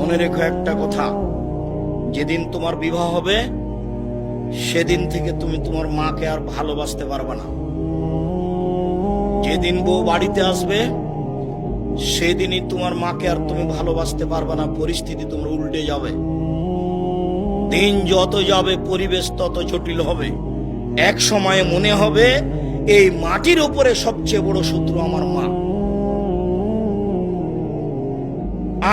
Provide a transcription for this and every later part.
মনে রেখো একটা কথা, যেদিন তোমার বিবাহ হবে সেদিন থেকে তুমি তোমার মাকে আর ভালোবাসতে পারবে না। যেদিন বউ বাড়িতে আসবে সেদিনই তোমার মাকে আর তুমি ভালোবাসতে পারবে না। পরিস্থিতি তোমার উল্টে যাবে। দিন যত যাবে পরিবেশ তত জটিল হবে। এক সময়ে মনে হবে এই মাটির উপরে সবচেয়ে বড় শত্রু আমার মা।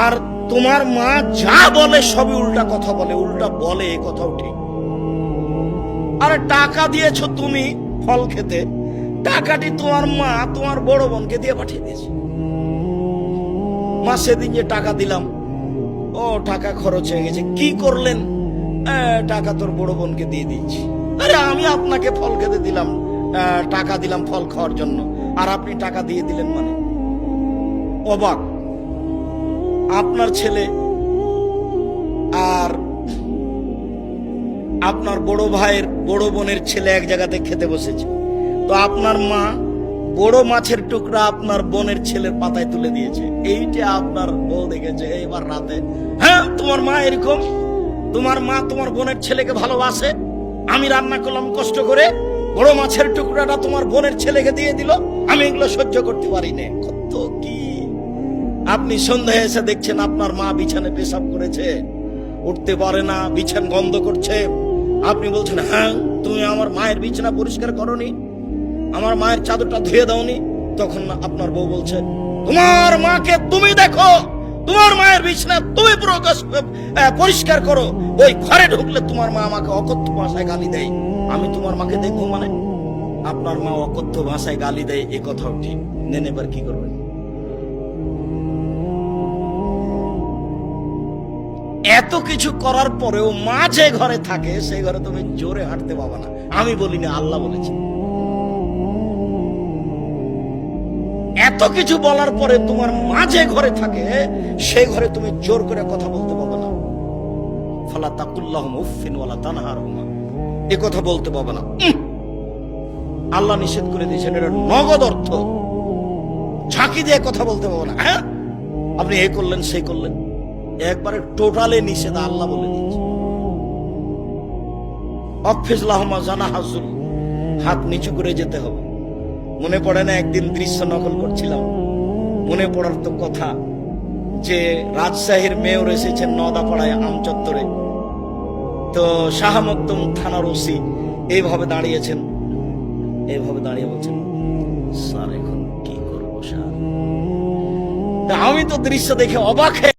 আর তোমার মা যা বলে সবই উল্টা কথা বলে, উল্টা বলে, এ কথাও ঠিক। আরে টাকা দিয়েছো তুমি ফল খেতে, টাকাটি তোমার মা তোমার বড় বোনকে দিয়ে পাঠিয়ে দিয়েছে। মা সেদিন যে টাকা দিলাম, ও টাকা খরচ হয়ে গেছে, কি করলেন? টাকা তোর বড় বোনকে দিয়ে দিয়েছি। আরে আমি আপনাকে ফল খেতে দিলাম, টাকা দিলাম ফল খাওয়ার জন্য, আর আপনি টাকা দিয়ে দিলেন মানে? অবাক। আপনার ছেলে আর আপনার বড় ভাইয়ের বড় বোনের ছেলে এক জায়গাতে খেতে বসেছে, তো আপনার মা বড় মাছের টুকরা আপনার বোনের ছেলের পাতায় তুলে দিয়েছে। এইটা আপনার বউ দেখেছে এইবার রাতে। হ্যাঁ, তোমার মা এরকম, তোমার মা তোমার বোনের ছেলেকে ভালোবাসে। আমি রান্না করলাম কষ্ট করে, বড় মাছের টুকরাটা তোমার বোনের ছেলেকে দিয়ে দিল, আমি এগুলো সহ্য করতে পারি না। কত কি! আপনি সন্ধ্যায় এসে দেখছেন আপনার মা বিছানে পেশাব করেছে, উঠতে পারে না, বিছান গন্ধ করছে। আপনি বলছেন, হ্যাঁ তুমি আমার মায়ের বিছানা পরিষ্কার করনি, আমার মায়ের চাদরটা ধুয়ে দাওনি। তখন আপনার বউ বলছে, তোমার মাকে তুমি দেখো, তোমার মায়ের বিছানা তুমি পরিষ্কার করো। ওই ঘরে ঢুকলে তোমার মা আমাকে অকথ্য ভাষায় গালি দেয়, আমি তোমার মাকে দেখবো মানে? আপনার মা অকথ্য ভাষায় গালি দেয়, এ কথাও ঠিক। নেন, এবার কি করবেন? এত কিছু করার পরেও মা যে ঘরে থাকে সেই ঘরে তুমি জোরে হাঁটতে পাবা না। আমি বলিনি, আল্লাহ বলেছে। এত কিছু বলার পরে তোমার মা যে ঘরে থাকে সেই ঘরে তুমি জোর করে কথা বলতে পারবে না। ফালা তাকুল্লাহুম উফফিন ওয়ালা তানহারহুমা, এ কথা বলতে পারবে না। আল্লাহ নিষেধ করে দিয়েছেন, এটা নগদ অর্থ। ঝাঁকি দিয়ে কথা বলতে পারবে না। হ্যাঁ, আপনি এ করলেন সেই করলেন, একবারে টোটালে নিষেধ আল্লাহ বলে দিয়েছে। অফিস লাহমা জানা হাজুল, হাত নিচু করে যেতে হবে। মনে পড়ে না একদিন দৃশ্য নকল করছিলাম, মনে পড়ার তো কথা যে রাজশাহীর মেয়র এসেছেন নদাপাড়ায় আমচত্বরে, তো শাহ মকদুম থানার ওসি এইভাবে দাঁড়িয়েছেন, এইভাবে দাঁড়িয়ে বলছেন, স্যার এখন কি করবো স্যার? আমি তো দৃশ্য দেখে অবাক হয়ে